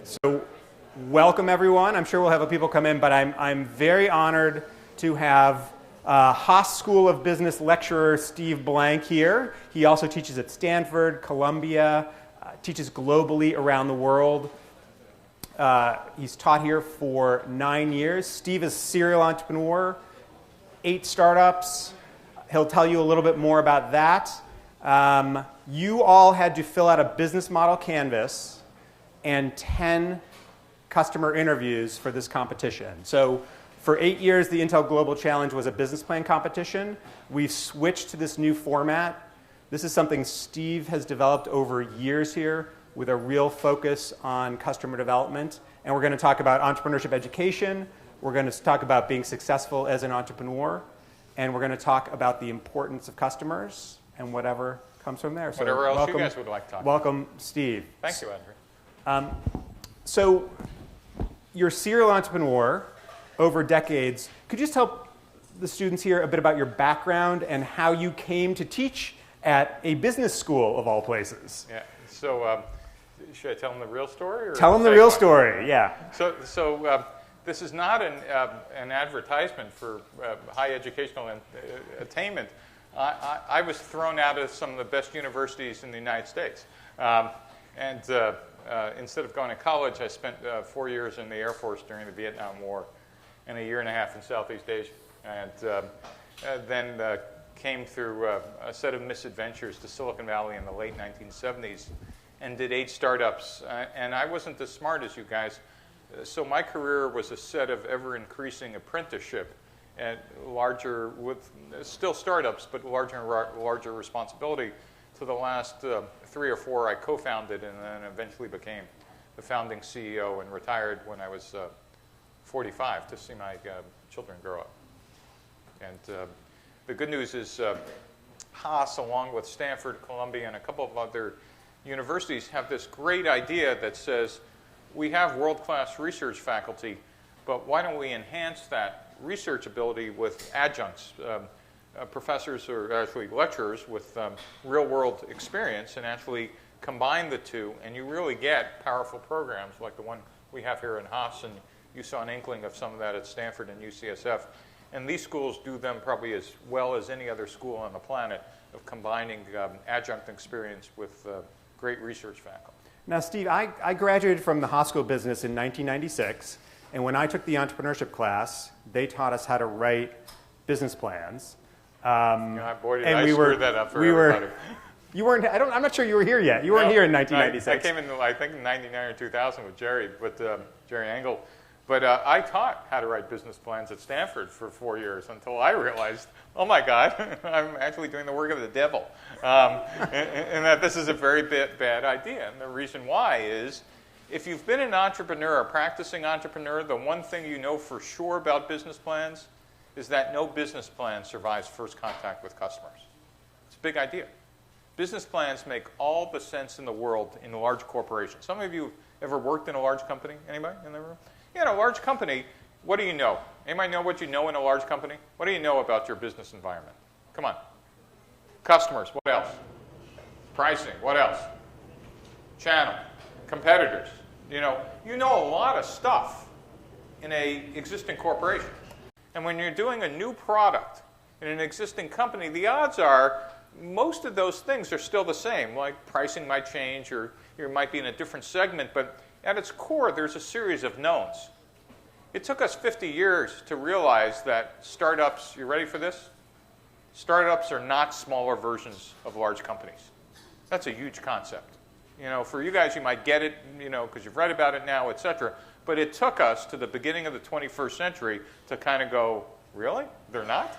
So welcome, everyone. I'm sure we'll have people come in, but I'm very honored to have Haas School of Business lecturer Steve Blank here. He also teaches at Stanford, Columbia, teaches globally around the world. He's taught here for 9 years. Steve is a serial entrepreneur, 8 startups. He'll tell you a little bit more about that. You all had to fill out a business model canvas and 10 customer interviews for this competition. So for 8 years, the Intel Global Challenge was a business plan competition. We've switched to this new format. This is something Steve has developed over years here with a real focus on customer development. And we're going to talk about entrepreneurship education. We're going to talk about being successful as an entrepreneur. And we're going to talk about the importance of customers and whatever comes from there. So whatever else you guys would like to talk about. Welcome, Steve. Thank you, Andrew. So you're a serial entrepreneur over decades. Could you just tell the students here a bit about your background and how you came to teach at a business school of all places? Yeah. So should I tell them the real story? Or tell them the real story, yeah. So this is not an advertisement for high educational attainment. I was thrown out of some of the best universities in the United States. Instead of going to college, I spent 4 years in the Air Force during the Vietnam War and a year and a half in Southeast Asia. And then came through a set of misadventures to Silicon Valley in the late 1970s and did 8 startups. And I wasn't as smart as you guys. So my career was a set of ever-increasing apprenticeship and larger, with still startups, but larger and larger responsibility. To the last 3 or 4 I co-founded and then eventually became the founding CEO and retired when I was 45 to see my children grow up. And the good news is Haas, along with Stanford, Columbia, and a couple of other universities, have this great idea that says, we have world-class research faculty, but why don't we enhance that research ability with adjuncts, professors or actually lecturers with real-world experience, and actually combine the two, and you really get powerful programs like the one we have here in Haas, and you saw an inkling of some of that at Stanford and UCSF. And these schools do them probably as well as any other school on the planet of combining adjunct experience with great research faculty. Now, Steve, I graduated from the Haas School of Business in 1996, and when I took the entrepreneurship class, they taught us how to write business plans. Boy, did I screw that up for everybody. You weren't. I'm not sure you were here yet. You weren't here in 1996. I came in, I think, in '99 or 2000 with Jerry, Jerry Engel. But I taught how to write business plans at Stanford for 4 years until I realized, oh my God, I'm actually doing the work of the devil, and that this is a very bad idea. And the reason why is, if you've been an entrepreneur, a practicing entrepreneur, the one thing you know for sure about business plans is that no business plan survives first contact with customers. It's a big idea. Business plans make all the sense in the world in large corporations. Some of you have ever worked in a large company? Anybody in the room? Yeah, in a large company, what do you know? Anybody know what you know in a large company? What do you know about your business environment? Come on. Customers, what else? Pricing, what else? Channel, competitors. You know a lot of stuff in an existing corporation. And when you're doing a new product in an existing company, the odds are most of those things are still the same. Like pricing might change, or you might be in a different segment, but at its core, there's a series of knowns. It took us 50 years to realize that startups, you ready for this? Startups are not smaller versions of large companies. That's a huge concept. For you guys, you might get it, because you've read about it now, et cetera. But it took us to the beginning of the 21st century to kind of go, really? They're not?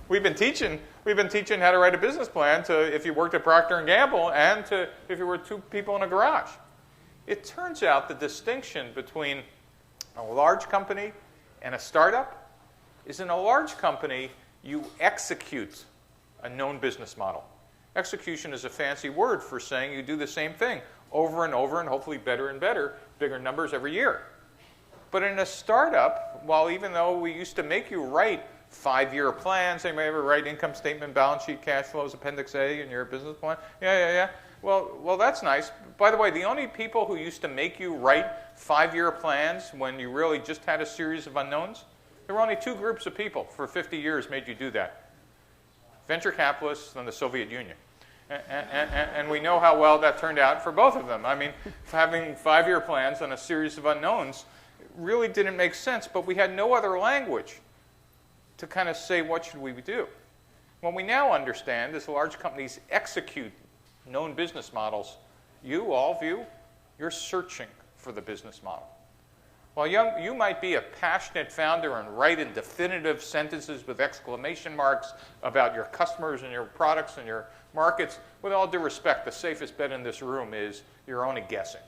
We've been teaching how to write a business plan to if you worked at Procter & Gamble and to if you were 2 people in a garage. It turns out the distinction between a large company and a startup is in a large company, you execute a known business model. Execution is a fancy word for saying you do the same thing over and over and hopefully better and better, bigger numbers every year. But in a startup, even though we used to make you write 5-year plans, anybody ever write income statement, balance sheet, cash flows, Appendix A in your business plan? Yeah. Well, that's nice. By the way, the only people who used to make you write 5-year plans when you really just had a series of unknowns, there were only 2 groups of people for 50 years made you do that. Venture capitalists and the Soviet Union. And we know how well that turned out for both of them. I mean, having 5-year plans on a series of unknowns really didn't make sense, but we had no other language to kind of say what should we do. What we now understand is large companies execute known business models. All of you, you're searching for the business model. While you might be a passionate founder and write in definitive sentences with exclamation marks about your customers and your products and your markets, with all due respect, the safest bet in this room is you're only guessing.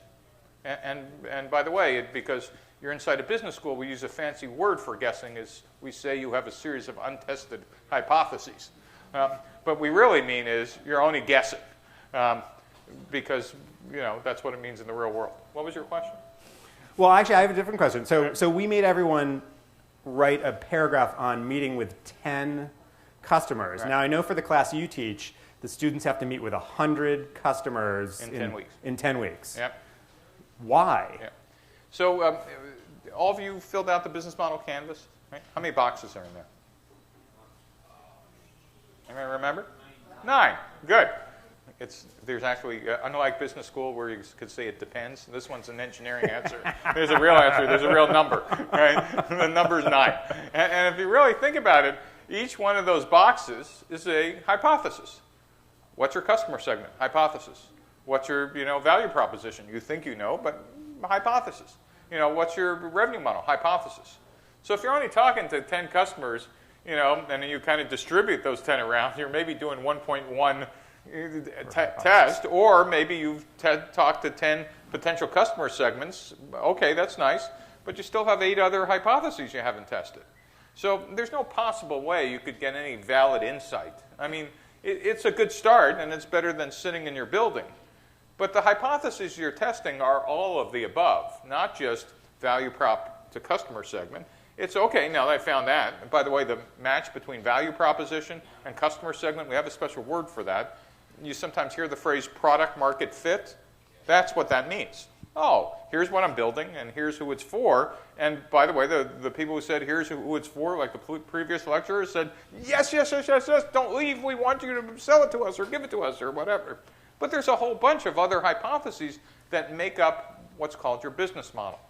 And by the way, because you're inside a business school, we use a fancy word for guessing. Is we say you have a series of untested hypotheses. But we really mean is you're only guessing, because that's what it means in the real world. What was your question? Well, actually, I have a different question. So we made everyone write a paragraph on meeting with 10 customers. Right. Now, I know for the class you teach, the students have to meet with 100 customers in 10 weeks. In 10 weeks. Yep. Why? Yep. So all of you filled out the business model canvas, right? How many boxes are in there? Anybody remember? 9. Good. There's actually, unlike business school where you could say it depends, this one's an engineering answer. There's a real answer. There's a real number, right? The number's 9. And if you really think about it, each one of those boxes is a hypothesis. What's your customer segment? Hypothesis. What's your value proposition? You think you know, but hypothesis. What's your revenue model? Hypothesis. So if you're only talking to 10 customers, and you kind of distribute those 10 around, you're maybe doing 1.1 test, or maybe you've talked to 10 potential customer segments. Okay, that's nice, but you still have 8 other hypotheses you haven't tested. So there's no possible way you could get any valid insight. I mean, it's a good start, and it's better than sitting in your building. But the hypotheses you're testing are all of the above, not just value prop to customer segment. It's okay, now that I found that. And by the way, the match between value proposition and customer segment, we have a special word for that. You sometimes hear the phrase product market fit. That's what that means. Oh, here's what I'm building, and here's who it's for. And by the way, the people who said here's who it's for, like the previous lecturer, said, yes, don't leave. We want you to sell it to us or give it to us or whatever. But there's a whole bunch of other hypotheses that make up what's called your business model.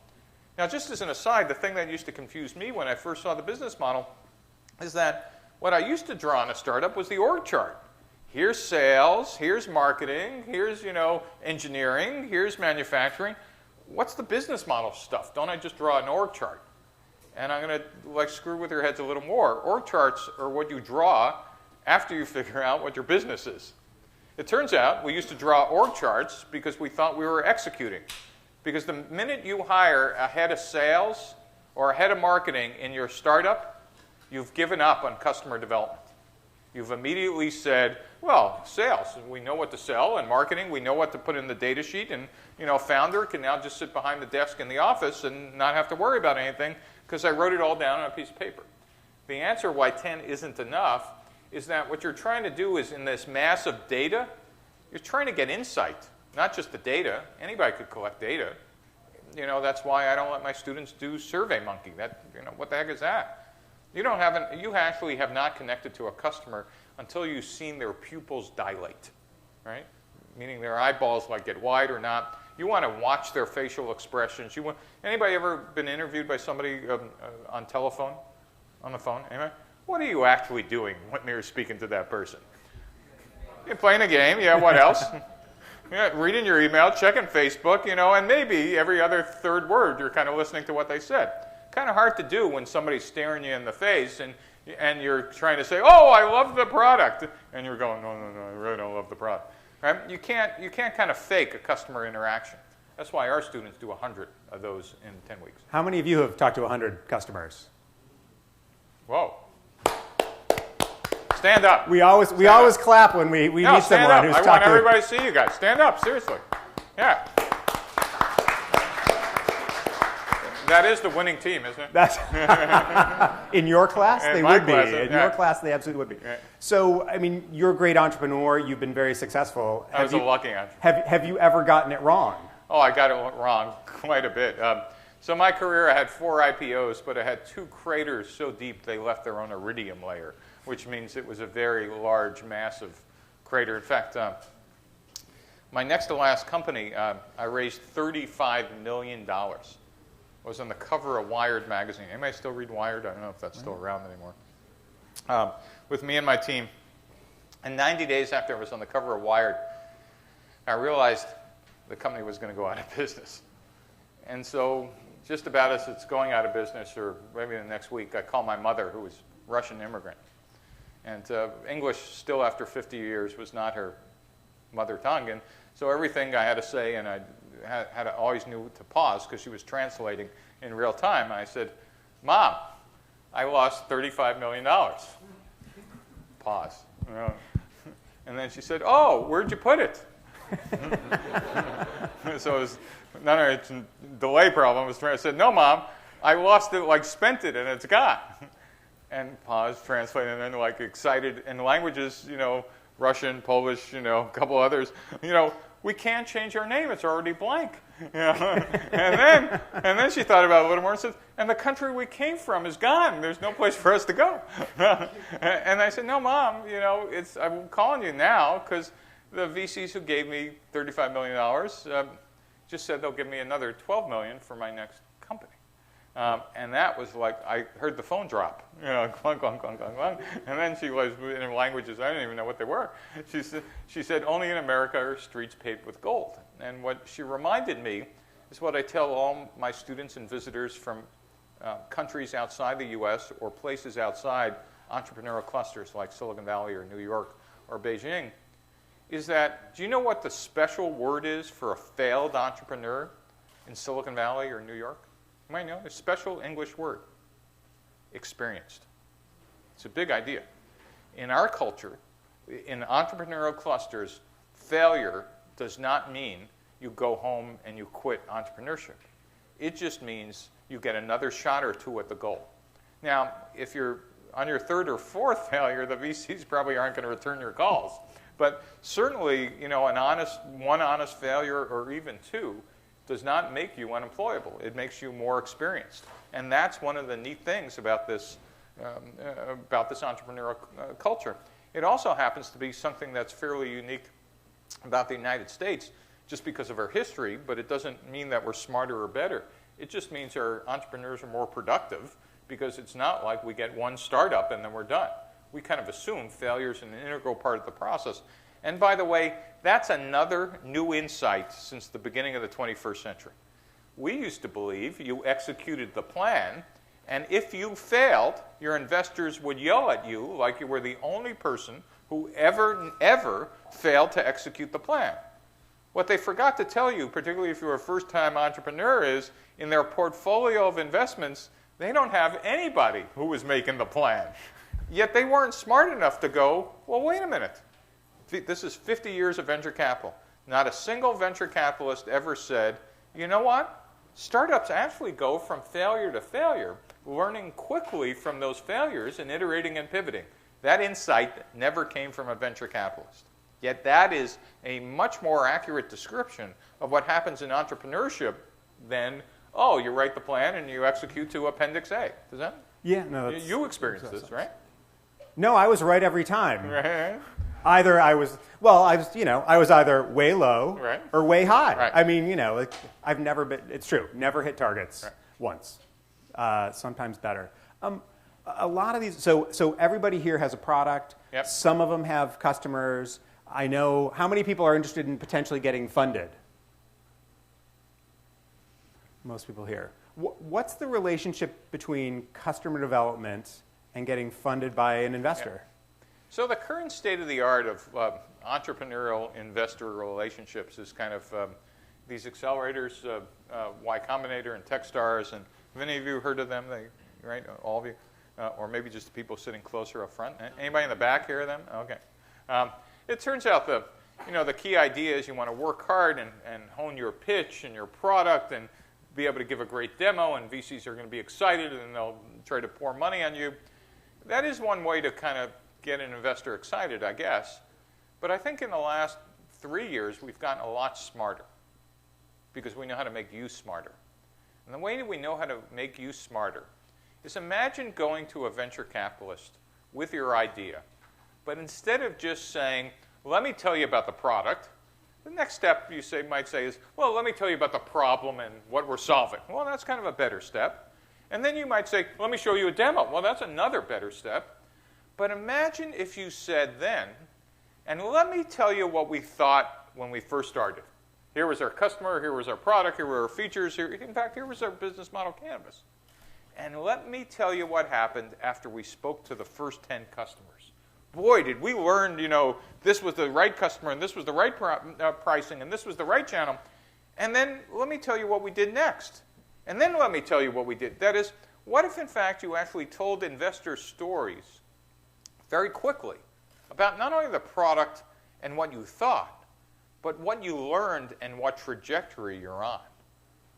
Now, just as an aside, the thing that used to confuse me when I first saw the business model is that what I used to draw in a startup was the org chart. Here's sales, here's marketing, here's, engineering, here's manufacturing. What's the business model stuff? Don't I just draw an org chart? And I'm going to screw with your heads a little more. Org charts are what you draw after you figure out what your business is. It turns out we used to draw org charts because we thought we were executing. Because the minute you hire a head of sales or a head of marketing in your startup, you've given up on customer development. You've immediately said, well, sales, we know what to sell, and marketing, we know what to put in the data sheet, and founder can now just sit behind the desk in the office and not have to worry about anything because I wrote it all down on a piece of paper. The answer why 10 isn't enough is that what you're trying to do is in this mass of data, you're trying to get insight, not just the data. Anybody could collect data. That's why I don't let my students do SurveyMonkey. What the heck is that? You actually have not connected to a customer until you've seen their pupils dilate, right? Meaning their eyeballs get wide or not. You want to watch their facial expressions. Anybody ever been interviewed by somebody on the phone? Anybody? What are you actually doing when you're speaking to that person? You're playing a game. Yeah, what else? Reading your email, checking Facebook, and maybe every other third word you're kind of listening to what they said. Kind of hard to do when somebody's staring you in the face and you're trying to say, oh, I love the product. And you're going, no, I really don't love the product. Right? You can't kind of fake a customer interaction. That's why our students do 100 of those in 10 weeks. How many of you have talked to 100 customers? Whoa. Stand up. We always clap when we meet someone who's talking. I want everybody to see you guys. Stand up, seriously. Yeah. That is the winning team, isn't it? That's in your class, In they my would be. class, In yeah. your class, they absolutely would be. Yeah. So, I mean, you're a great entrepreneur. You've been very successful. I was a lucky entrepreneur. Have you ever gotten it wrong? Oh, I got it wrong quite a bit. So my career, I had 4 IPOs, but I had 2 craters so deep they left their own iridium layer, which means it was a very large, massive crater. In fact, my next to last company, I raised $35 million. I was on the cover of Wired magazine. Anybody still read Wired? I don't know if that's still around anymore. With me and my team. And 90 days after I was on the cover of Wired, I realized the company was going to go out of business. And so just about as it's going out of business, or maybe the next week, I called my mother, who was a Russian immigrant. And English, still after 50 years, was not her mother tongue. And so everything I had to say, and I had to always knew to pause because she was translating in real time. I said, "Mom, I lost $35 million. Pause. You know. And then she said, "Oh, where'd you put it?" So it was not a delay problem. I said, "No, Mom, I lost it, like spent it, and it's gone." And pause, translate, and then like excited in languages, you know, Russian, Polish, you know, a couple others, you know, we can't change our name; it's already blank. You know? and then she thought about it a little more and said, "And the country we came from is gone. There's no place for us to go." And I said, "No, Mom, you know, I'm calling you now because the VCs who gave me $35 million just said they'll give me another $12 million for my next company." And that was like, I heard the phone drop, you know, clunk, clunk, clunk, clunk, clunk. And then she was in languages I didn't even know what they were. She said, "Only in America are streets paved with gold." And what she reminded me is what I tell all my students and visitors from countries outside the U.S. or places outside entrepreneurial clusters like Silicon Valley or New York or Beijing, is that, do you know what the special word is for a failed entrepreneur in Silicon Valley or New York? You might know. A special English word. Experienced. It's a big idea. In our culture, in entrepreneurial clusters, failure does not mean you go home and you quit entrepreneurship. It just means you get another shot or two at the goal. Now, if you're on your 3rd or 4th failure, the VCs probably aren't going to return your calls. But certainly, you know, one honest failure or even 2 does not make you unemployable. It makes you more experienced. And that's one of the neat things about this entrepreneurial culture. It also happens to be something that's fairly unique about the United States just because of our history, but it doesn't mean that we're smarter or better. It just means our entrepreneurs are more productive because it's not like we get one startup and then we're done. We kind of assume failure is an integral part of the process. And by the way, that's another new insight since the beginning of the 21st century. We used to believe you executed the plan, and if you failed, your investors would yell at you like you were the only person who ever failed to execute the plan. What they forgot to tell you, particularly if you're a first-time entrepreneur, is in their portfolio of investments, they don't have anybody who was making the plan. Yet they weren't smart enough to go, well, wait a minute. This is 50 years of venture capital. Not a single venture capitalist ever said, you know what? Startups actually go from failure to failure, learning quickly from those failures and iterating and pivoting. That insight never came from a venture capitalist. Yet that is a much more accurate description of what happens in entrepreneurship than, oh, you write the plan and you execute to Appendix A. Does that? Yeah, no. You experienced this, right? No, I was right every time. Right. Either I was either way low right. or way high. Right. I mean, you know, like, I've never been, it's true, never hit targets right. once. Sometimes better. A lot of these, so everybody here has a product. Yep. Some of them have customers. I know, how many people are interested in potentially getting funded? Most people here. What's the relationship between customer development and getting funded by an investor? Yeah. So the current state of the art of entrepreneurial investor relationships is kind of these accelerators, Y Combinator and Techstars, and have any of you heard of them? Right, all of you, or maybe just the people sitting closer up front. Anybody in the back hear of them? Okay. It turns out the key idea is you want to work hard and hone your pitch and your product and be able to give a great demo, and VCs are going to be excited, and they'll try to pour money on you. That is one way to kind of get an investor excited, I guess. But I think in the last 3 years, we've gotten a lot smarter because we know how to make you smarter. And the way that we know how to make you smarter is imagine going to a venture capitalist with your idea, but instead of just saying, let me tell you about the product, the next step you might say is, well, let me tell you about the problem and what we're solving. Well, that's kind of a better step. And then you might say, let me show you a demo. Well, that's another better step. But imagine if you said then, and let me tell you what we thought when we first started. Here was our customer, here was our product, here were our features, in fact, here was our business model canvas. And let me tell you what happened after we spoke to the first 10 customers. Boy, did we learn, this was the right customer, and this was the right pricing, and this was the right channel. And then let me tell you what we did next. And then let me tell you what we did. That is, what if, in fact, you actually told investors stories very quickly about not only the product and what you thought, but what you learned and what trajectory you're on?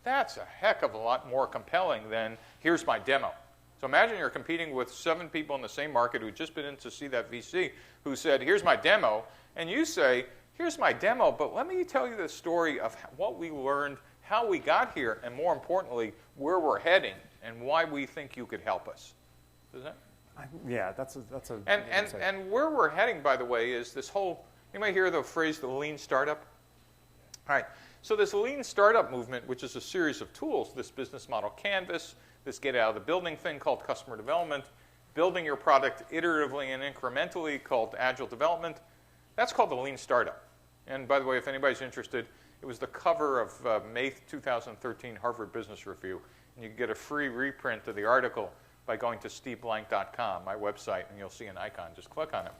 That's a heck of a lot more compelling than, here's my demo. So imagine you're competing with 7 people in the same market who'd just been in to see that VC who said, here's my demo. And you say, here's my demo, but let me tell you the story of what we learned, how we got here, and more importantly, where we're heading and why we think you could help us. Does that? Yeah, that's a and where we're heading, by the way, is this whole, you might hear the phrase the lean startup. All right, so this lean startup movement, which is a series of tools, this business model canvas, this get out of the building thing called customer development, building your product iteratively and incrementally called agile development, that's called the lean startup. And by the way, if anybody's interested, it was the cover of May 2013 Harvard Business Review, and you can get a free reprint of the article by going to steveblank.com, my website, and you'll see an icon. Just click on it.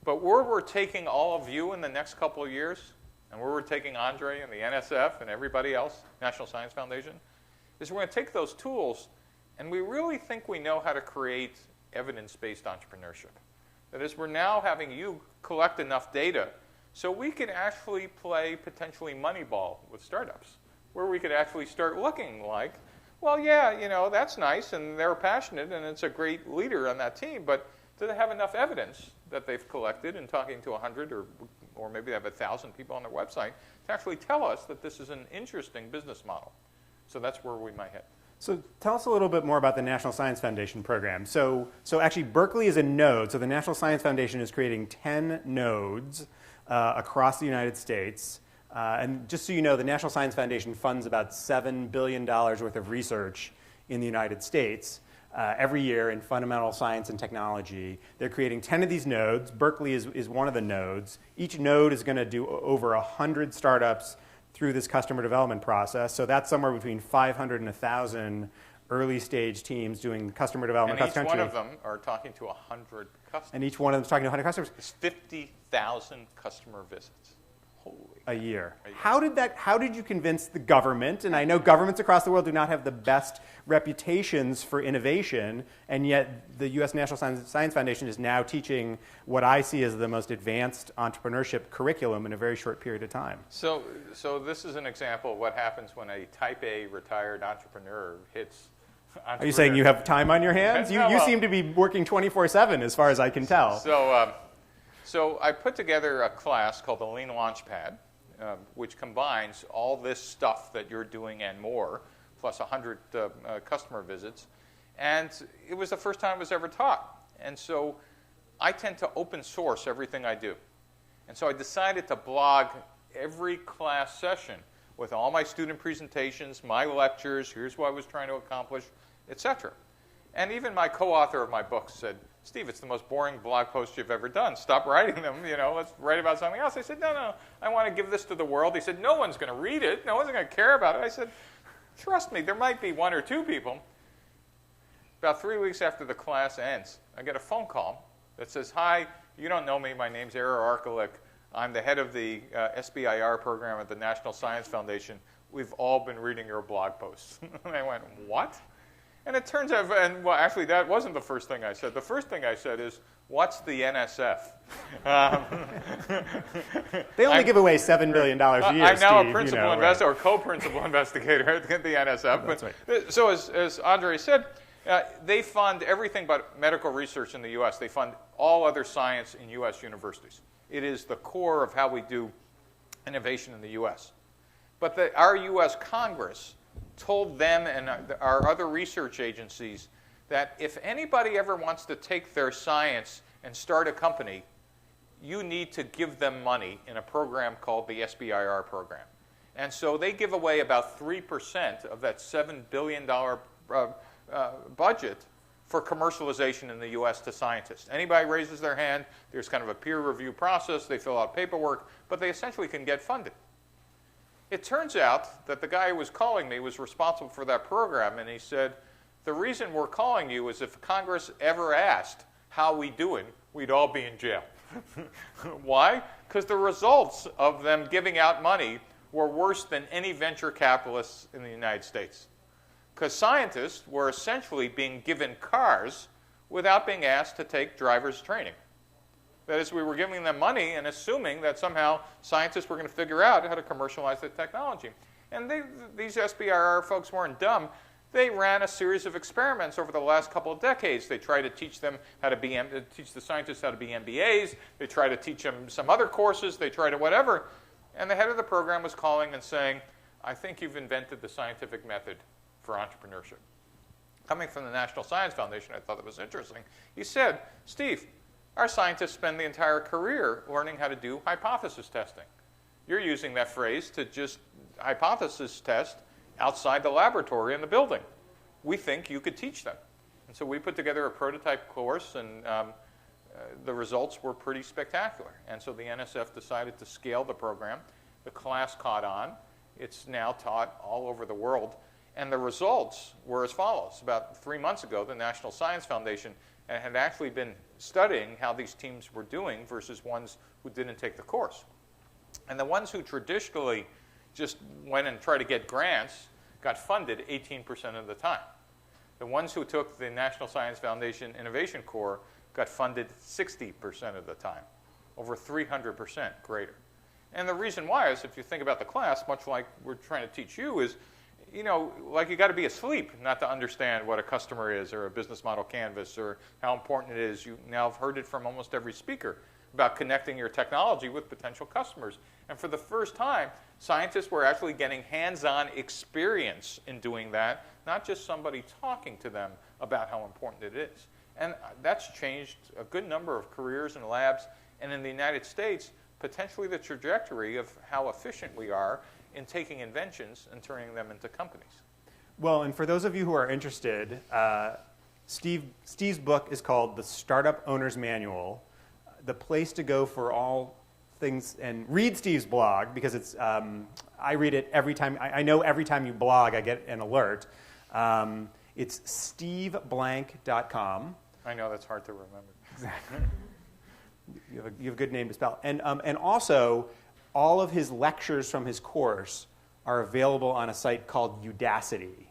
But where we're taking all of you in the next couple of years, and where we're taking Andre and the NSF and everybody else, National Science Foundation, is we're going to take those tools, and we really think we know how to create evidence-based entrepreneurship. That is, we're now having you collect enough data so we can actually play potentially Moneyball with startups, where we could actually start looking like, well, yeah, that's nice, and they're passionate, and it's a great leader on that team, but do they have enough evidence that they've collected in talking to 100 or maybe they have 1,000 people on their website to actually tell us that this is an interesting business model? So that's where we might head. So tell us a little bit more about the National Science Foundation program. So actually Berkeley is a node. So the National Science Foundation is creating 10 nodes across the United States. And just so you know, the National Science Foundation funds about $7 billion worth of research in the United States every year in fundamental science and technology. They're creating 10 of these nodes. Berkeley is one of the nodes. Each node is going to do over 100 startups through this customer development process. So that's somewhere between 500 and 1,000 early stage teams doing customer development. And each one of them are talking to 100 customers. And each one of them is talking to 100 customers. It's 50,000 customer visits. Holy a year. How did you convince the government? And I know governments across the world do not have the best reputations for innovation, and yet the U.S. National Science Foundation is now teaching what I see as the most advanced entrepreneurship curriculum in a very short period of time. So this is an example of what happens when a type A retired entrepreneur hits entrepreneur. Are you saying you have time on your hands? You seem to be working 24/7 as far as I can tell. So I put together a class called the Lean Launchpad, which combines all this stuff that you're doing and more, plus 100 customer visits. And it was the first time it was ever taught. And so I tend to open source everything I do. And so I decided to blog every class session with all my student presentations, my lectures, here's what I was trying to accomplish, etc. And even my co-author of my book said, Steve, it's the most boring blog post you've ever done. Stop writing them. Let's write about something else. I said, no, I want to give this to the world. He said, no one's going to read it. No one's going to care about it. I said, trust me, there might be 1 or 2 people. About 3 weeks after the class ends, I get a phone call that says, hi, you don't know me. My name's Eero Arkelik. I'm the head of the SBIR program at the National Science Foundation. We've all been reading your blog posts. And I went, what? And it turns out, actually that wasn't the first thing I said. The first thing I said is, what's the NSF? They only give away $7 billion a year, I'm now Steve, a principal investor or co-principal investigator at the NSF. That's right. So as Andre said, they fund everything but medical research in the U.S. They fund all other science in U.S. universities. It is the core of how we do innovation in the U.S. But our U.S. Congress told them and our other research agencies that if anybody ever wants to take their science and start a company, you need to give them money in a program called the SBIR program. And so they give away about 3% of that $7 billion budget for commercialization in the U.S. to scientists. Anybody raises their hand, there's kind of a peer review process, they fill out paperwork, but they essentially can get funded. It turns out that the guy who was calling me was responsible for that program, and he said, the reason we're calling you is if Congress ever asked how we doing, we'd all be in jail. Why? Because the results of them giving out money were worse than any venture capitalists in the United States. Because scientists were essentially being given cars without being asked to take driver's training. That is, we were giving them money and assuming that somehow scientists were going to figure out how to commercialize the technology. And these SBIR folks weren't dumb. They ran a series of experiments over the last couple of decades. They tried to teach them how to teach the scientists how to be MBAs. They tried to teach them some other courses. They tried to whatever. And the head of the program was calling and saying, I think you've invented the scientific method for entrepreneurship. Coming from the National Science Foundation, I thought that was interesting. He said, Steve, our scientists spend the entire career learning how to do hypothesis testing. You're using that phrase to just hypothesis test outside the laboratory in the building. We think you could teach them. And so we put together a prototype course, and the results were pretty spectacular. And so the NSF decided to scale the program. The class caught on. It's now taught all over the world. And the results were as follows. About 3 months ago, the National Science Foundation had actually been studying how these teams were doing versus ones who didn't take the course. And the ones who traditionally just went and tried to get grants got funded 18% of the time. The ones who took the National Science Foundation Innovation Core got funded 60% of the time, over 300% greater. And the reason why is, if you think about the class, much like we're trying to teach you, is like you got to be asleep not to understand what a customer is or a business model canvas or how important it is. You now have heard it from almost every speaker about connecting your technology with potential customers. And for the first time, scientists were actually getting hands-on experience in doing that, not just somebody talking to them about how important it is. And that's changed a good number of careers and labs, and in the United States, potentially the trajectory of how efficient we are in taking inventions and turning them into companies. Well, and for those of you who are interested, Steve's book is called The Startup Owner's Manual, the place to go for all things, and read Steve's blog, because it's, I read it every time. I know every time you blog, I get an alert. It's steveblank.com. I know, that's hard to remember. Exactly. You have a good name to spell. And also, all of his lectures from his course are available on a site called Udacity,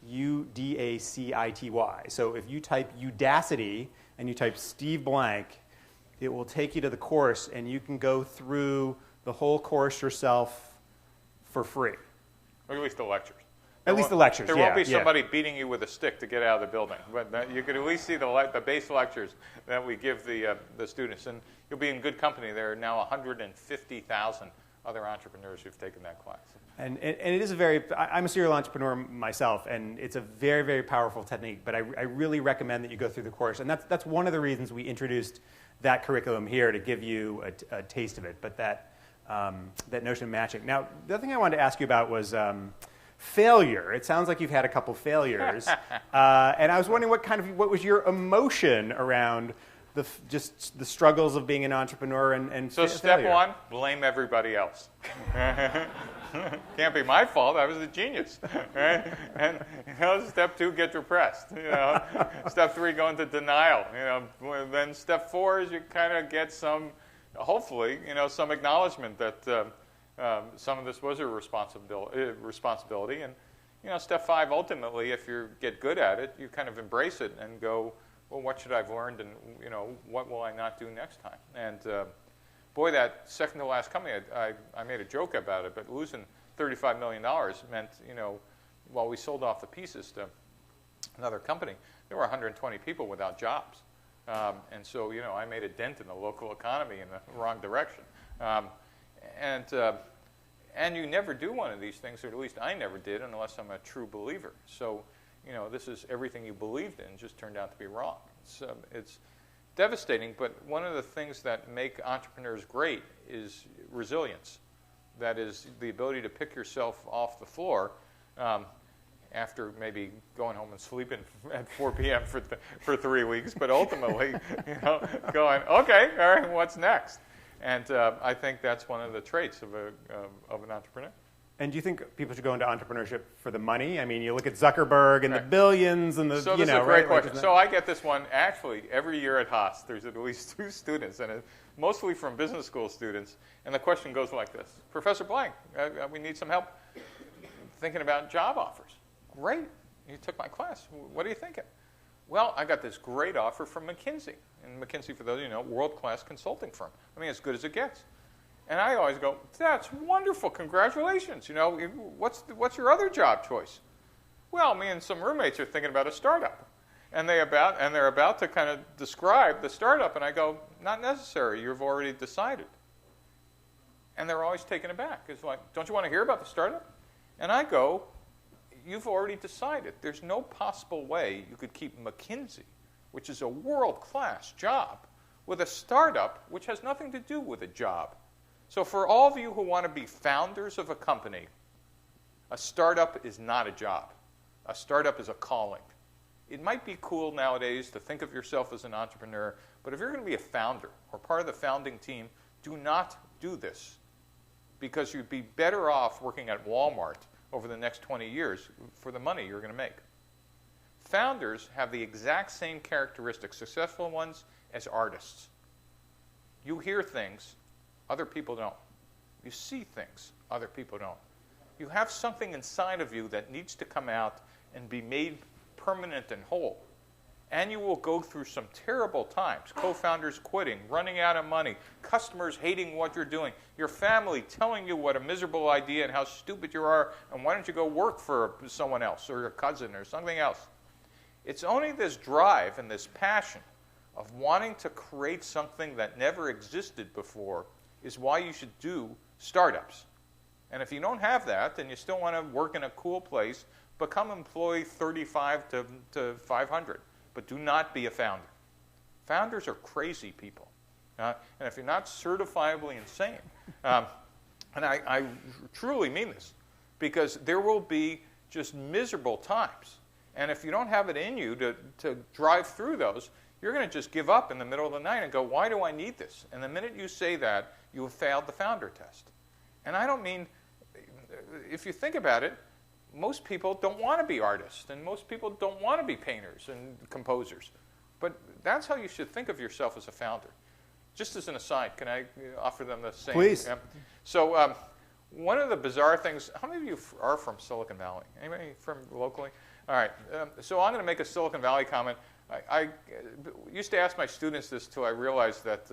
U-D-A-C-I-T-Y. So if you type Udacity and you type Steve Blank, it will take you to the course, and you can go through the whole course yourself for free. Or at least the lectures. At least the lectures, There won't be somebody beating you with a stick to get out of the building. But you could at least see the base lectures that we give the students. And you'll be in good company. There are now 150,000 other entrepreneurs who've taken that class. And it is I'm a serial entrepreneur myself, and it's a very, very powerful technique. But I really recommend that you go through the course. And that's one of the reasons we introduced that curriculum here, to give you a taste of it. But that notion of matching. Now, the other thing I wanted to ask you about was failure. It sounds like you've had a couple failures, and I was wondering what was your emotion around just the struggles of being an entrepreneur and so failure. Step one, blame everybody else. Can't be my fault. I was a genius, right? And step two, get depressed. Step three, go into denial. Then step four is you kind of get some, hopefully, some acknowledgement that some of this was a responsibility. And step five, ultimately, if you get good at it, you kind of embrace it and go well, what should I have learned, and what will I not do next time? And boy, that second to last company, I made a joke about it, but losing $35 million meant, while we sold off the pieces to another company, there were 120 people without jobs. And so, I made a dent in the local economy in the wrong direction. And you never do one of these things, or at least I never did, unless I'm a true believer. So, this is everything you believed in just turned out to be wrong. It's devastating, but one of the things that make entrepreneurs great is resilience. That is the ability to pick yourself off the floor after maybe going home and sleeping at 4 p.m. for 3 weeks, but ultimately, going, okay, all right, what's next? And I think that's one of the traits of an entrepreneur. And do you think people should go into entrepreneurship for the money? I mean, you look at Zuckerberg and the billions and the, So this is a great question. Like, so I get this one actually every year at Haas. There's at least 2 students, and mostly from business school students. And the question goes like this: Professor Blank, we need some help thinking about job offers. Great, you took my class. What are you thinking? Well, I got this great offer from McKinsey. And McKinsey, for those of you who know, world-class consulting firm. I mean, as good as it gets. And I always go, that's wonderful, congratulations. What's your other job choice? Well, me and some roommates are thinking about a startup. And they're about to kind of describe the startup, and I go, not necessary, you've already decided. And they're always taken aback. It's like, don't you want to hear about the startup? And I go, you've already decided. There's no possible way you could keep McKinsey, which is a world-class job, with a startup which has nothing to do with a job. So for all of you who want to be founders of a company, a startup is not a job. A startup is a calling. It might be cool nowadays to think of yourself as an entrepreneur, but if you're going to be a founder or part of the founding team, do not do this, because you'd be better off working at Walmart over the next 20 years for the money you're going to make. Founders have the exact same characteristics, successful ones, as artists. You hear things other people don't. You see things other people don't. You have something inside of you that needs to come out and be made permanent and whole. And you will go through some terrible times. Co-founders quitting, running out of money, customers hating what you're doing, your family telling you what a miserable idea and how stupid you are, and why don't you go work for someone else or your cousin or something else. It's only this drive and this passion of wanting to create something that never existed before is why you should do startups. And if you don't have that, then you still want to work in a cool place, become employee 35 to 500, but do not be a founder. Founders are crazy people. And if you're not certifiably insane, and I truly mean this, because there will be just miserable times. And if you don't have it in you to drive through those, you're going to just give up in the middle of the night and go, why do I need this? And the minute you say that, you have failed the founder test. And I don't mean, if you think about it, most people don't want to be artists, and most people don't want to be painters and composers. But that's how you should think of yourself as a founder. Just as an aside, can I offer them the same? Please. Yeah. So one of the bizarre things, how many of you are from Silicon Valley? Anybody from locally? All right. So I'm going to make a Silicon Valley comment. I used to ask my students this till I realized that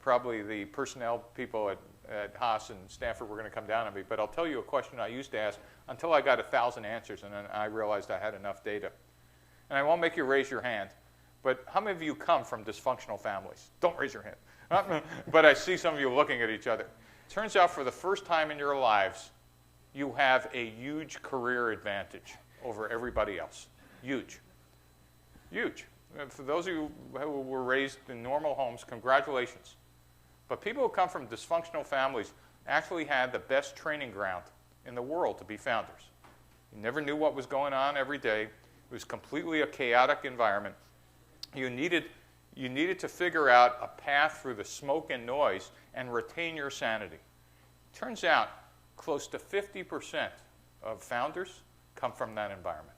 probably the personnel people at Haas and Stanford were going to come down on me. But I'll tell you a question I used to ask until I got 1,000 answers, and then I realized I had enough data. And I won't make you raise your hand, but how many of you come from dysfunctional families? Don't raise your hand. But I see some of you looking at each other. Turns out for the first time in your lives, you have a huge career advantage over everybody else. Huge. Huge. For those of you who were raised in normal homes, congratulations. But people who come from dysfunctional families actually had the best training ground in the world to be founders. You never knew what was going on every day. It was completely a chaotic environment. You needed to figure out a path through the smoke and noise and retain your sanity. Turns out close to 50% of founders come from that environment.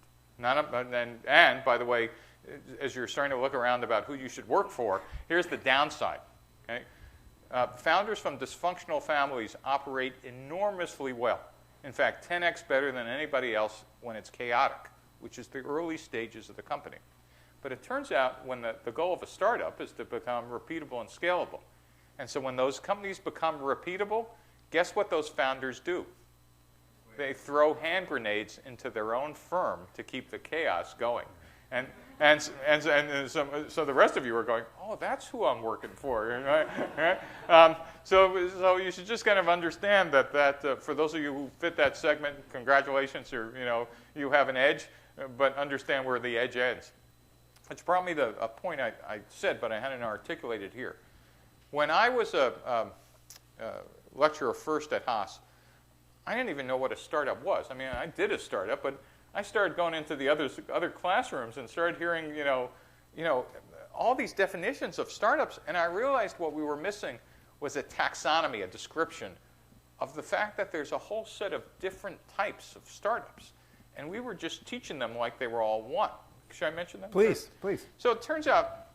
And by the way, as you're starting to look around about who you should work for, here's the downside. Okay? Founders from dysfunctional families operate enormously well. In fact, 10x better than anybody else when it's chaotic, which is the early stages of the company. But it turns out when the goal of a startup is to become repeatable and scalable. And so when those companies become repeatable, guess what those founders do? They throw hand grenades into their own firm to keep the chaos going. And so the rest of you are going, oh, that's who I'm working for. Right? So you should just kind of understand that for those of you who fit that segment, congratulations, you have an edge, but understand where the edge ends. Which brought me to a point I said, but I hadn't articulated here. When I was a lecturer first at Haas, I didn't even know what a startup was. I mean, I did a startup, but I started going into the other classrooms and started hearing, all these definitions of startups, and I realized what we were missing was a taxonomy, a description of the fact that there's a whole set of different types of startups, and we were just teaching them like they were all one. Should I mention them? Please. So it turns out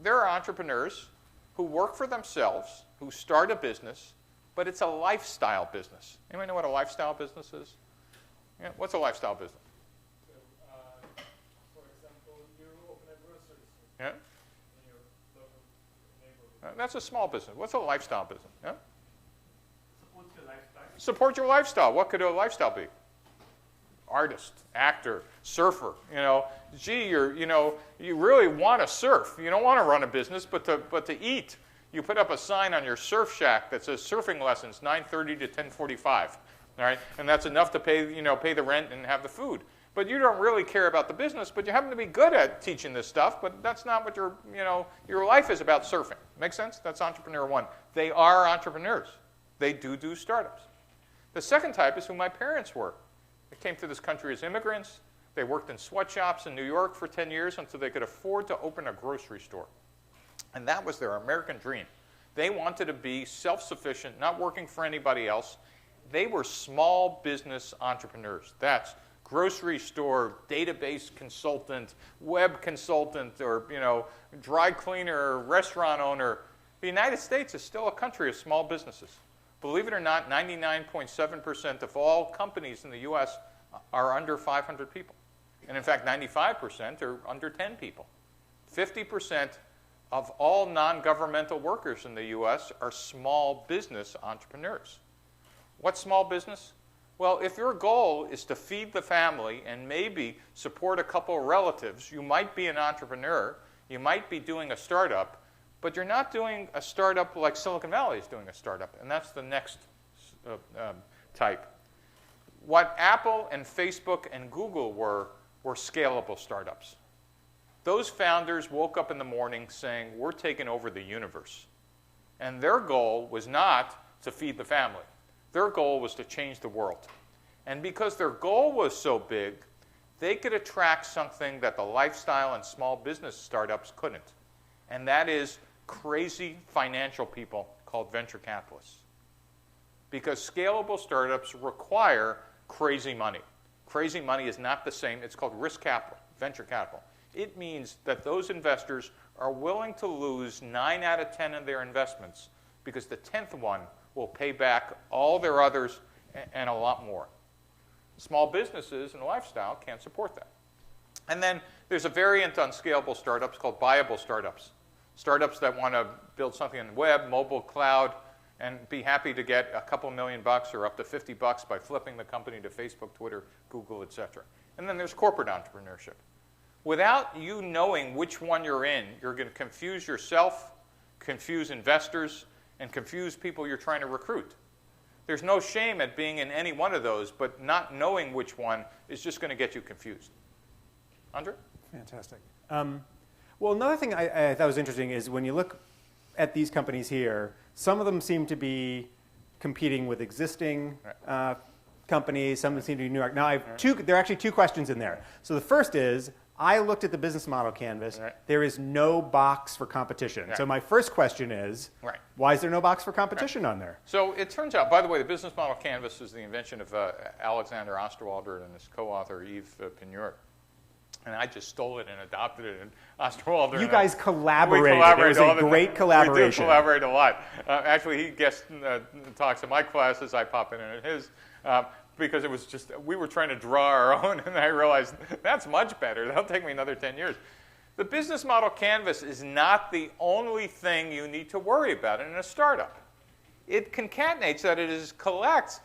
there are entrepreneurs who work for themselves, who start a business, but it's a lifestyle business. Anybody know what a lifestyle business is? Yeah, what's a lifestyle business? For example, you open a grocery store Yeah, in your local neighborhood. that's a small business. What's a lifestyle business? Yeah? Support your lifestyle. Support your lifestyle. What could a lifestyle be? Artist, actor, surfer. Gee, you really want to surf. You don't want to run a business, but to eat. You put up a sign on your surf shack that says surfing lessons 9:30 to 10:45. All right, and that's enough to pay the rent and have the food. But you don't really care about the business, but you happen to be good at teaching this stuff. But that's not what your life is about. Surfing. Make sense? That's entrepreneur one. They are entrepreneurs. They do startups. The second type is who my parents were. They came to this country as immigrants. They worked in sweatshops in New York for 10 years until they could afford to open a grocery store. And that was their American dream. They wanted to be self-sufficient, not working for anybody else. They were small business entrepreneurs. That's grocery store, database consultant, web consultant, or dry cleaner, restaurant owner. The United States is still a country of small businesses. Believe it or not, 99.7% of all companies in the U.S. are under 500 people. And in fact, 95% are under 10 people. 50% of all non-governmental workers in the U.S. are small business entrepreneurs. What's small business? Well, if your goal is to feed the family and maybe support a couple of relatives, you might be an entrepreneur, you might be doing a startup, but you're not doing a startup like Silicon Valley is doing a startup, and that's the next type. What Apple and Facebook and Google were scalable startups. Those founders woke up in the morning saying, we're taking over the universe. And their goal was not to feed the family. Their goal was to change the world. And because their goal was so big, they could attract something that the lifestyle and small business startups couldn't. And that is crazy financial people called venture capitalists. Because scalable startups require crazy money. Crazy money is not the same. It's called risk capital, venture capital. It means that those investors are willing to lose 9 out of 10 of their investments because the 10th one will pay back all their others and a lot more. Small businesses and lifestyle can't support that. And then there's a variant on scalable startups called buyable startups. Startups that want to build something in the web, mobile, cloud, and be happy to get a couple $1,000,000 or up to $50 by flipping the company to Facebook, Twitter, Google, etc. And then there's corporate entrepreneurship. Without you knowing which one you're in, you're going to confuse yourself, confuse investors, and confuse people you're trying to recruit. There's no shame at being in any one of those, but not knowing which one is just going to get you confused. Andre? Fantastic. Well, another thing I thought was interesting is when you look at these companies here, some of them seem to be competing with existing companies. Some of them seem to be new. Now, there are actually two questions in there. So the first is, I looked at the business model canvas. Right. There is no box for competition. Right. So my first question is, why is there no box for competition on there? So it turns out, by the way, the business model canvas is the invention of Alexander Osterwalder and his co-author, Yves Pigneur. And I just stole it and adopted it. And Osterwalder You guys collaborated. It was a great collaboration. We do collaborate a lot. Actually, he guest talks in my classes. I pop in his. Because it was just, we were trying to draw our own, and I realized that's much better. That'll take me another 10 years. The business model canvas is not the only thing you need to worry about in a startup. It concatenates, that it collects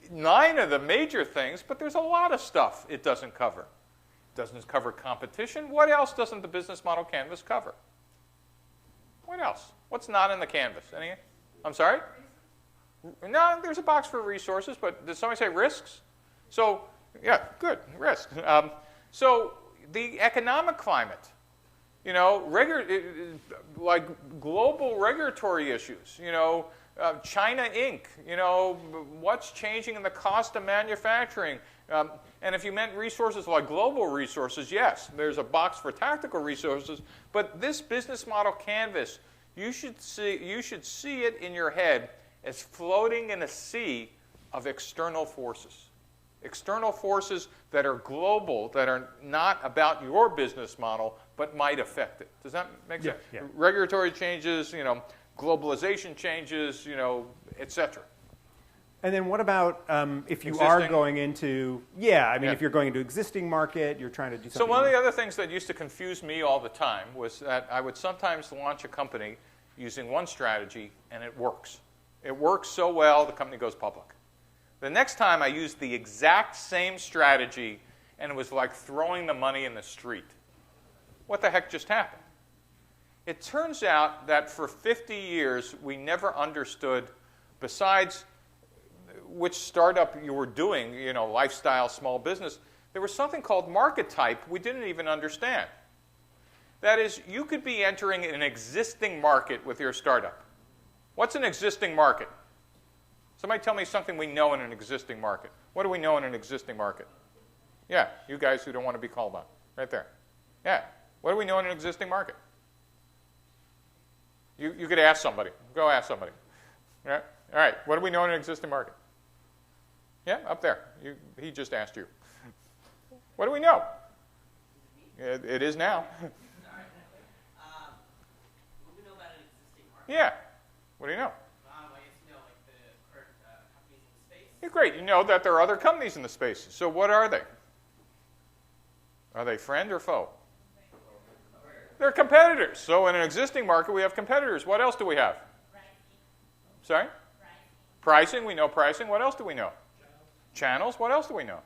9 of the major things, but there's a lot of stuff it doesn't cover. It doesn't cover competition. What else doesn't the business model canvas cover? What else? What's not in the canvas? Any? I'm sorry? No, there's a box for resources, but did somebody say risks? So, yeah, good, risks. So the economic climate, you know, like global regulatory issues, you know, China Inc., you know, what's changing in the cost of manufacturing. And if you meant resources like global resources, yes, there's a box for tactical resources. But this business model canvas, you should see it in your head as floating in a sea of external forces. External forces that are global, that are not about your business model, but might affect it. Does that make sense? Yeah. Regulatory changes, you know, globalization changes, you know, et cetera. And then what about if you Existing? are going into, if you're going into existing market, you're trying to do something. So one of the other things that used to confuse me all the time was that I would sometimes launch a company using one strategy, and it works. It works so well, the company goes public. The next time I used the exact same strategy, and it was like throwing the money in the street. What the heck just happened? It turns out that for 50 years, we never understood, besides which startup you were doing, you know, lifestyle, small business, there was something called market type we didn't even understand. That is, you could be entering an existing market with your startup. What's an existing market? Somebody tell me something we know in an existing market. What do we know in an existing market? Yeah, you guys who don't want to be called on. Right there. Yeah. What do we know in an existing market? You could ask somebody. Go ask somebody. Yeah? All right. What do we know in an existing market? Yeah, up there. He just asked you. What do we know? It is now. Sorry. What do we know about an existing market? Yeah. What do you know? I guess you know like the current companies in the space. Yeah, great. You know that there are other companies in the space. So what are they? Are they friend or foe? They're competitors. So in an existing market, we have competitors. What else do we have? Pricing. Sorry? Pricing. We know pricing. What else do we know? Channels. What else do we know?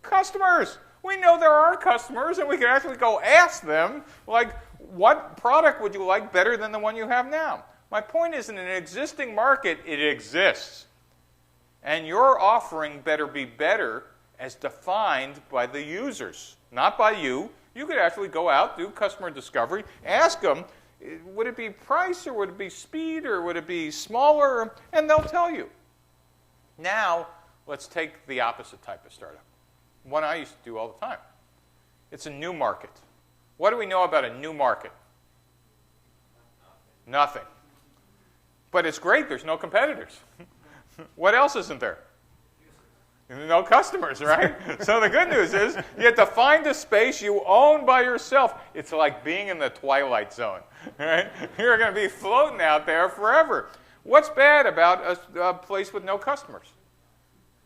Customers. We know there are customers, and we can actually go ask them, like, what product would you like better than the one you have now? My point is, in an existing market, it exists. And your offering better be better as defined by the users, not by you. You could actually go out, do customer discovery, ask them, would it be price, or would it be speed, or would it be smaller? And they'll tell you. Now, let's take the opposite type of startup. One I used to do all the time. It's a new market. What do we know about a new market? Nothing. But it's great. There's no competitors. What else isn't there? No customers, right? So the good news is you have to find a space you own by yourself. It's like being in the Twilight Zone, right? You're going to be floating out there forever. What's bad about a place with no customers?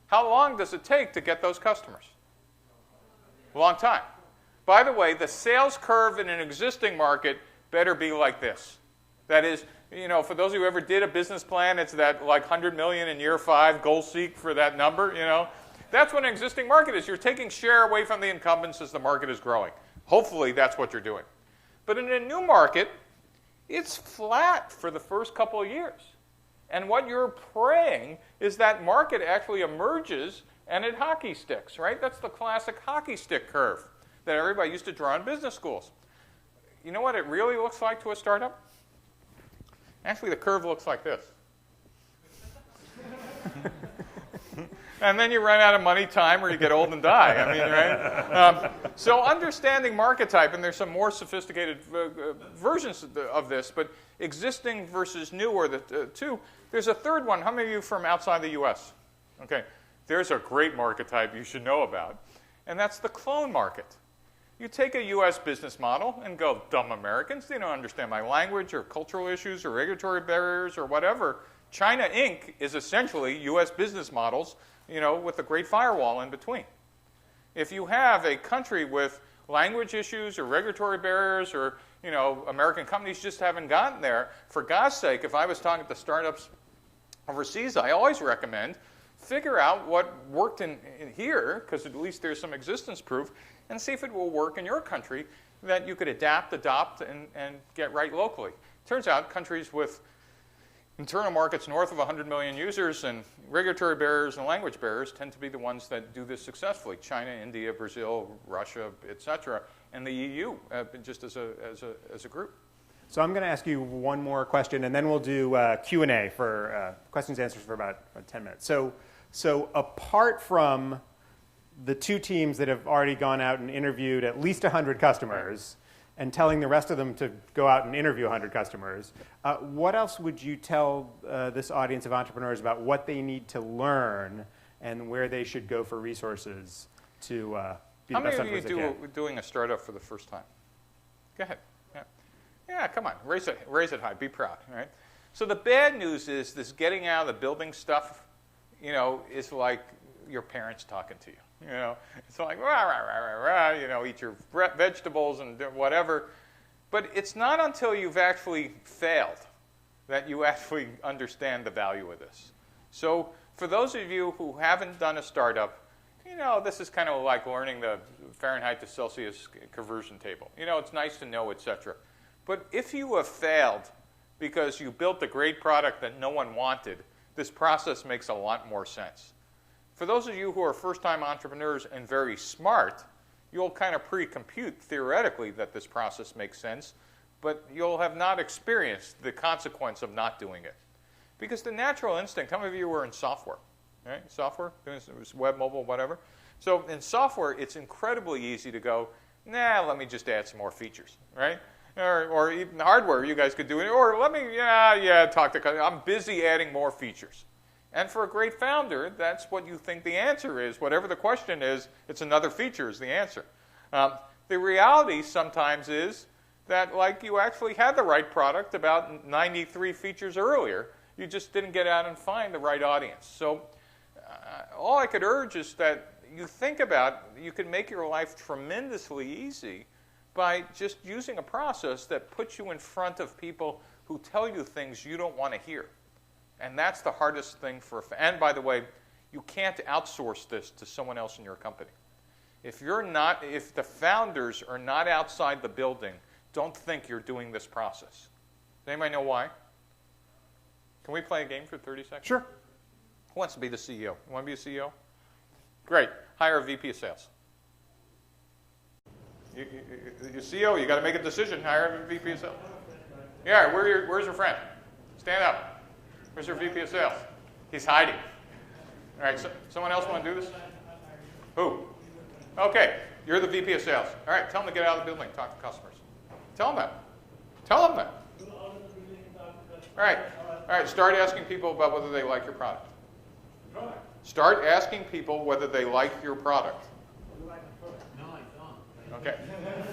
How long does it take to get those customers? A long time. By the way, the sales curve in an existing market better be like this. That is, you know, for those of you who ever did a business plan, it's that like 100 million in year 5, goal seek for that number, you know. That's what an existing market is. You're taking share away from the incumbents as the market is growing. Hopefully that's what you're doing. But in a new market, it's flat for the first couple of years. And what you're praying is that market actually emerges and it hockey sticks, right? That's the classic hockey stick curve that everybody used to draw in business schools. You know what it really looks like to a startup? Actually, the curve looks like this. And then you run out of money, time, or you get old and die. I mean, right? So understanding market type, and there's some more sophisticated versions of this, but existing versus new are the two. There's a third one. How many of you from outside the U.S.? Okay. There's a great market type you should know about, and that's the clone market. You take a U.S. business model and go, dumb Americans, they don't understand my language or cultural issues or regulatory barriers or whatever. China Inc. is essentially U.S. business models, you know, with the Great Firewall in between. If you have a country with language issues or regulatory barriers or, American companies just haven't gotten there. For God's sake, if I was talking to startups overseas, I always recommend figure out what worked in here, because at least there's some existence proof, and see if it will work in your country that you could adapt, adopt, and get right locally. Turns out countries with internal markets north of 100 million users and regulatory barriers and language barriers tend to be the ones that do this successfully. China, India, Brazil, Russia, etc., and the EU, just as a group. So I'm going to ask you one more question, and then we'll do Q&A for questions and answers for about 10 minutes. So apart from the two teams that have already gone out and interviewed at least 100 customers and telling the rest of them to go out and interview 100 customers, what else would you tell this audience of entrepreneurs about what they need to learn and where they should go for resources to be the best entrepreneurs they can? How many of you doing a startup for the first time? Go ahead. Yeah, come on. Raise it high. Be proud. All right? So the bad news is this getting out of the building stuff, is like your parents talking to you. It's like, rah, rah, rah, rah, rah, eat your vegetables and whatever. But it's not until you've actually failed that you actually understand the value of this. So for those of you who haven't done a startup, this is kind of like learning the Fahrenheit to Celsius conversion table. It's nice to know, etc. But if you have failed because you built a great product that no one wanted, this process makes a lot more sense. For those of you who are first-time entrepreneurs and very smart, you'll kind of pre-compute theoretically that this process makes sense, but you'll have not experienced the consequence of not doing it. Because the natural instinct, how many of you were in software? Right? Software, web, mobile, whatever. So in software, it's incredibly easy to go, let me just add some more features, right? Or even hardware, you guys could do it. Or let me, talk to customers. I'm busy adding more features. And for a great founder, that's what you think the answer is. Whatever the question is, it's another feature is the answer. The reality sometimes is that, you actually had the right product about 93 features earlier. You just didn't get out and find the right audience. So all I could urge is that you think about you can make your life tremendously easy by just using a process that puts you in front of people who tell you things you don't want to hear. And that's the hardest thing and by the way, you can't outsource this to someone else in your company. If the founders are not outside the building, don't think you're doing this process. Does anybody know why? Can we play a game for 30 seconds? Sure. Who wants to be the CEO? You want to be a CEO? Great. Hire a VP of sales. You're CEO, you got to make a decision. Hire a VP of sales. Yeah, where's your friend? Stand up. Where's your VP of sales? He's hiding. All right, so someone else want to do this? Who? Okay, you're the VP of sales. All right, tell them to get out of the building, talk to customers. Tell them that. Tell them that. All right, start asking people about whether they like your product. Start asking people whether they like your product. Okay.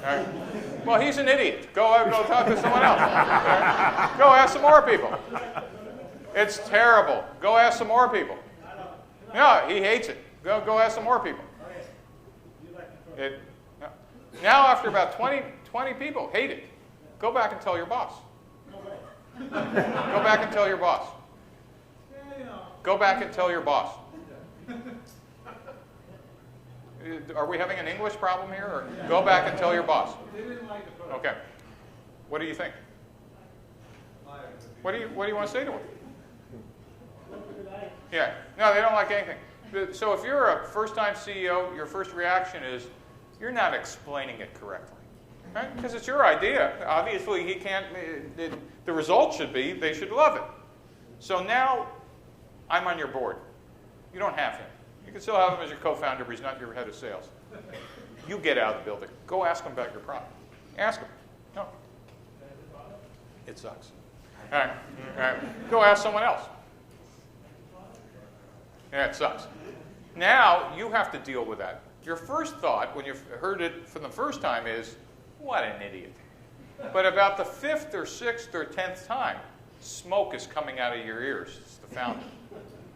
All right. Well, he's an idiot. Go talk to someone else. Right. Go ask some more people. It's terrible. Go ask some more people. No, he hates it. Go ask some more people. Now, after about 20 people hate it, go back and tell your boss. Go back and tell your boss. Go back and tell your boss. Are we having an English problem here? Or go back and tell your boss. Okay. What do you think? What do you want to say to him? Yeah. No, they don't like anything. So if you're a first-time CEO, your first reaction is you're not explaining it correctly. Right? Because it's your idea. Obviously, he can't. The result should be they should love it. So now I'm on your board. You don't have him. You can still have him as your co-founder, but he's not your head of sales. You get out of the building. Go ask him about your product. Ask him. No. It sucks. All right. Go ask someone else. Yeah, it sucks. Now you have to deal with that. Your first thought, when you've heard it for the first time, is, what an idiot. But about the 5th or 6th or 10th time, smoke is coming out of your ears. It's the founder.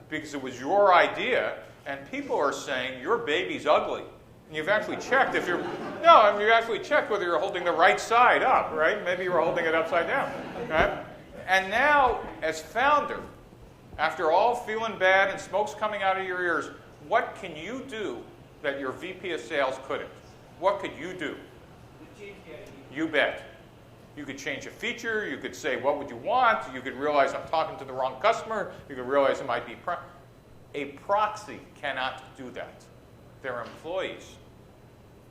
Because it was your idea, and people are saying, your baby's ugly. And you've actually checked if you're, no, I mean, you actually checked whether you're holding the right side up, right? Maybe you were holding it upside down, right? And now, as founder, after all feeling bad and smoke's coming out of your ears, what can you do that your VP of sales couldn't? What could you do? You bet. You could change a feature. You could say, what would you want? You could realize I'm talking to the wrong customer. You could realize it might be a proxy cannot do that. They're employees.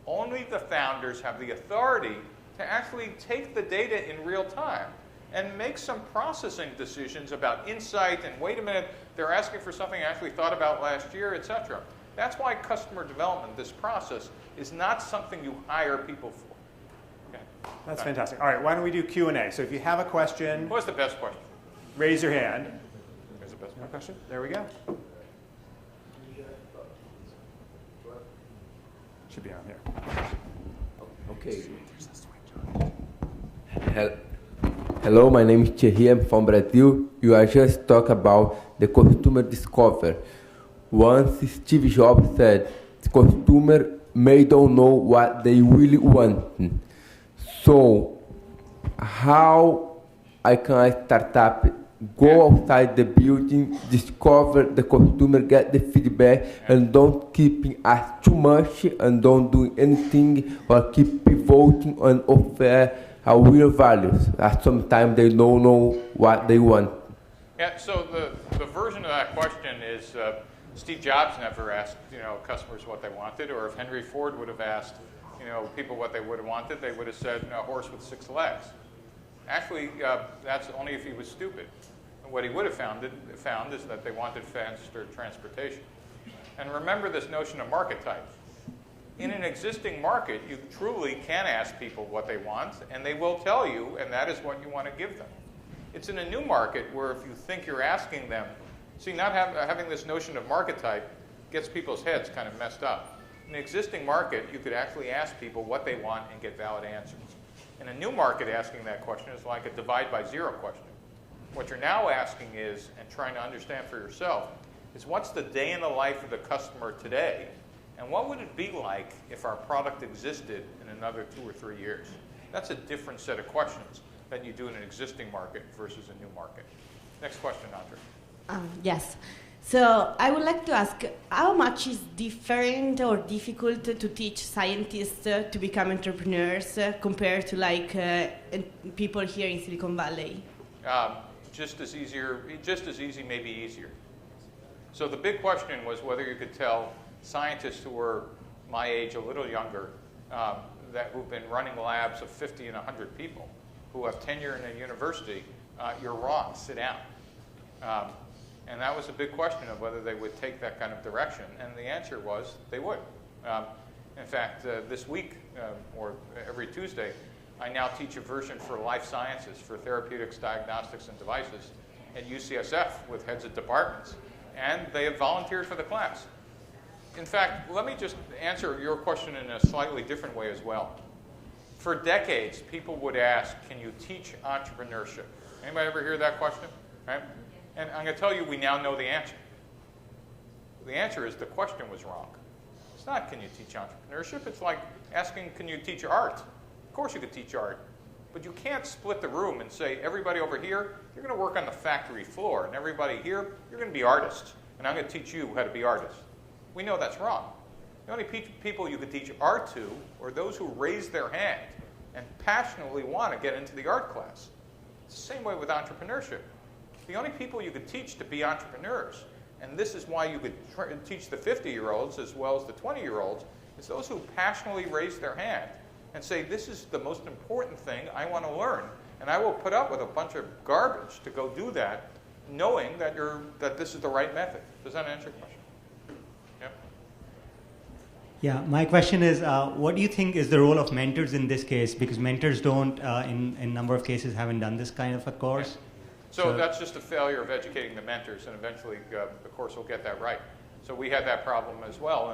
Only the founders have the authority to actually take the data in real time and make some processing decisions about insight and wait a minute, they're asking for something I actually thought about last year, etc. That's why customer development, this process, is not something you hire people for. Okay. That's fantastic. All right, why don't we do Q&A? So if you have a question, What's the best question? raise your hand. Here's the best No question. question? There we go. Should be on here. Okay. Hello, my name is Thierry. I'm from Brazil. You are just talk about the customer discover. Once Steve Jobs said, the customer may don't know what they really want. So, how I can a startup go outside the building, discover the customer, get the feedback, and don't keep ask too much and don't do anything or keep pivoting and offer our real values. Sometimes they don't know what they want. Yeah, so the version of that question is Steve Jobs never asked customers what they wanted, or if Henry Ford would have asked people what they would have wanted, they would have said a horse with 6 legs. Actually, that's only if he was stupid. And what he would have found is that they wanted faster transportation. And remember this notion of market type. In an existing market, you truly can ask people what they want, and they will tell you, and that is what you want to give them. It's in a new market where if you think you're asking them, see, not having this notion of market type gets people's heads kind of messed up. In an existing market, you could actually ask people what they want and get valid answers. In a new market, asking that question is like a divide by zero question. What you're now asking is, and trying to understand for yourself, is what's the day in the life of the customer today, and what would it be like if our product existed in another 2 or 3 years? That's a different set of questions that you do in an existing market versus a new market. Next question, Andre. Yes. So I would like to ask, how much is different or difficult to teach scientists to become entrepreneurs compared to people here in Silicon Valley? Just as easy, maybe easier. So the big question was whether you could tell scientists who were my age, a little younger, who've been running labs of 50 and 100 people, who have tenure in a university, you're wrong, sit down. And that was a big question of whether they would take that kind of direction. And the answer was they would. In fact, this week, or every Tuesday, I now teach a version for life sciences, for therapeutics, diagnostics, and devices at UCSF with heads of departments. And they have volunteered for the class. In fact, let me just answer your question in a slightly different way as well. For decades, people would ask, can you teach entrepreneurship? Anybody ever hear that question? Right? And I'm going to tell you, we now know the answer. The answer is the question was wrong. It's not, can you teach entrepreneurship? It's like asking, can you teach art? Of course you could teach art. But you can't split the room and say, everybody over here, you're going to work on the factory floor. And everybody here, you're going to be artists. And I'm going to teach you how to be artists. We know that's wrong. The only people you could teach art to are those who raise their hand and passionately want to get into the art class. It's the same way with entrepreneurship. The only people you could teach to be entrepreneurs, and this is why you could teach the 50-year-olds as well as the 20-year-olds, is those who passionately raise their hand and say, this is the most important thing I want to learn, and I will put up with a bunch of garbage to go do that, knowing that this is the right method. Does that answer your question? Yep. Yeah, my question is, what do you think is the role of mentors in this case? Because mentors don't, in a number of cases, haven't done this kind of a course. Okay. So that's just a failure of educating the mentors, and eventually the course will get that right. So we had that problem as well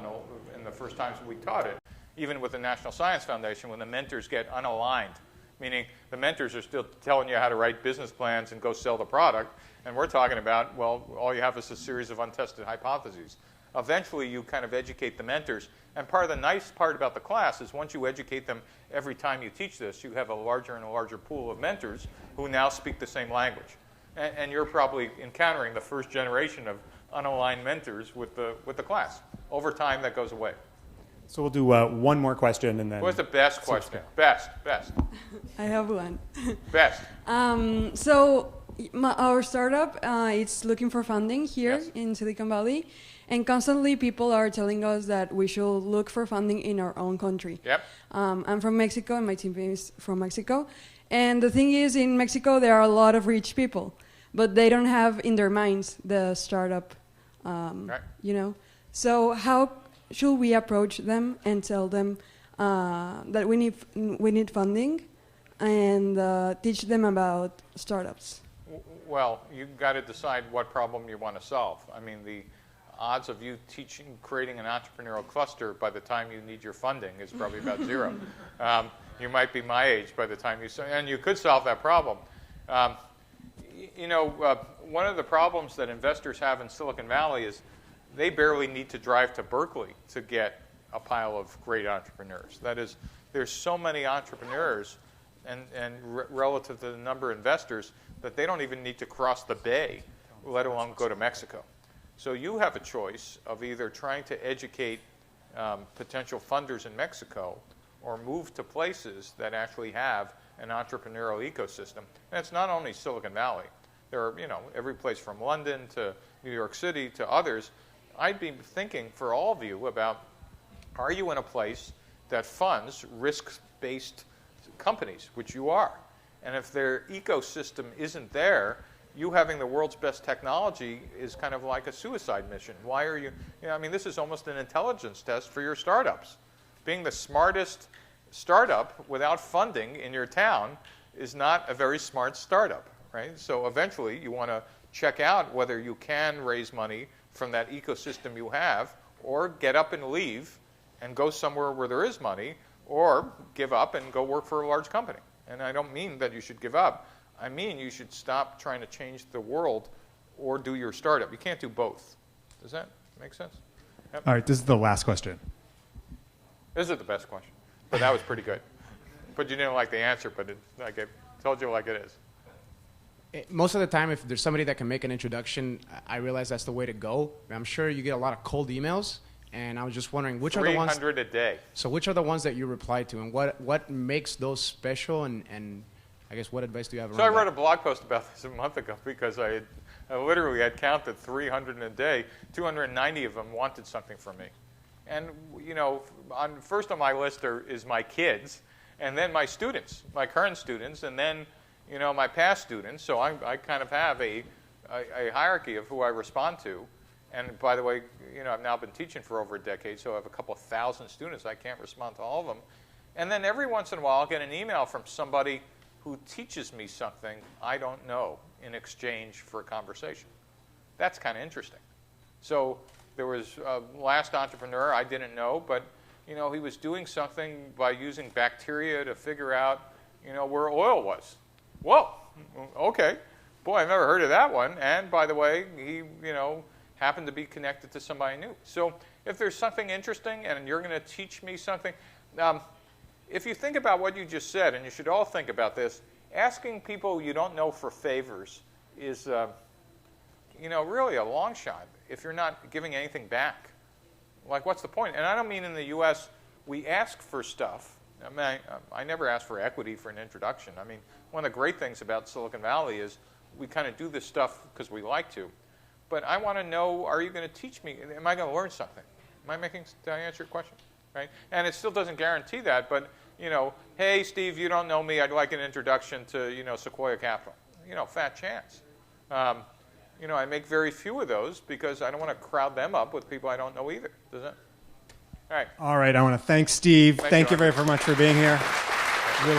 in the first times we taught it, even with the National Science Foundation, when the mentors get unaligned, meaning the mentors are still telling you how to write business plans and go sell the product, and we're talking about, well, all you have is a series of untested hypotheses. eventually you kind of educate the mentors. And part of the nice part about the class is once you educate them every time you teach this, you have a larger and a larger pool of mentors who now speak the same language. And you're probably encountering the first generation of unaligned mentors with the class. Over time, that goes away. So we'll do one more question and then. What's the best question? Best. I have one. Best. So our startup is looking for funding here Yes. in Silicon Valley, and constantly people are telling us that we should look for funding in our own country. Yep. I'm from Mexico, and my team is from Mexico. And the thing is, in Mexico, there are a lot of rich people, but they don't have in their minds the startup, Right. you know. So how should we approach them and tell them that we need funding and teach them about startups? Well, you've got to decide what problem you want to solve. I mean, the odds of you creating an entrepreneurial cluster by the time you need your funding is probably about zero. You might be my age by the time and you could solve that problem. One of the problems that investors have in Silicon Valley is they barely need to drive to Berkeley to get a pile of great entrepreneurs. That is, there's so many entrepreneurs and relative to the number of investors that they don't even need to cross the bay, let alone go to Mexico. So you have a choice of either trying to educate potential funders in Mexico or move to places that actually have an entrepreneurial ecosystem. And it's not only Silicon Valley. There are, every place from London to New York City to others. I'd be thinking for all of you about, are you in a place that funds risk-based companies, which you are? And if their ecosystem isn't there, you having the world's best technology is kind of like a suicide mission. Why are you, this is almost an intelligence test for your startups. Being the smartest startup without funding in your town is not a very smart startup, right? So eventually you want to check out whether you can raise money from that ecosystem you have, or get up and leave and go somewhere where there is money, or give up and go work for a large company. And I don't mean that you should give up. I mean you should stop trying to change the world or do your startup. You can't do both. Does that make sense? Yep. All right, this is the last question. This is the best question, but that was pretty good. But you didn't like the answer, but I told you like it is. Most of the time, if there's somebody that can make an introduction, I realize that's the way to go. I'm sure you get a lot of cold emails, and I was just wondering which are the ones. 300 a day. So which are the ones that you reply to, and what makes those special, and I guess what advice do you have around So I wrote that? a blog post about this a month ago because I literally had counted 300 a day. 290 of them wanted something from me. And, first on my list is my kids, and then my students, my current students, and then, my past students. So I kind of have a hierarchy of who I respond to. And by the way, I've now been teaching for over a decade, so I have a couple of thousand students. I can't respond to all of them. And then every once in a while, I'll get an email from somebody who teaches me something I don't know in exchange for a conversation. That's kind of interesting. So there was last entrepreneur I didn't know, but he was doing something by using bacteria to figure out where oil was. Whoa, okay, boy, I've never heard of that one. And by the way, he happened to be connected to somebody new. So if there's something interesting and you're going to teach me something, if you think about what you just said, and you should all think about this, asking people you don't know for favors is really a long shot if you're not giving anything back. Like, what's the point? And I don't mean in the U.S. we ask for stuff. I never ask for equity for an introduction. I mean, one of the great things about Silicon Valley is we kind of do this stuff because we like to. But I want to know, are you going to teach me? Am I going to learn something? Did I answer your question? Right? And it still doesn't guarantee that, but, hey, Steve, you don't know me. I'd like an introduction to, Sequoia Capital. Fat chance. I make very few of those because I don't want to crowd them up with people I don't know either. Does it? All right. All right, I want to thank Steve. Thank you Arthur. very much for being here.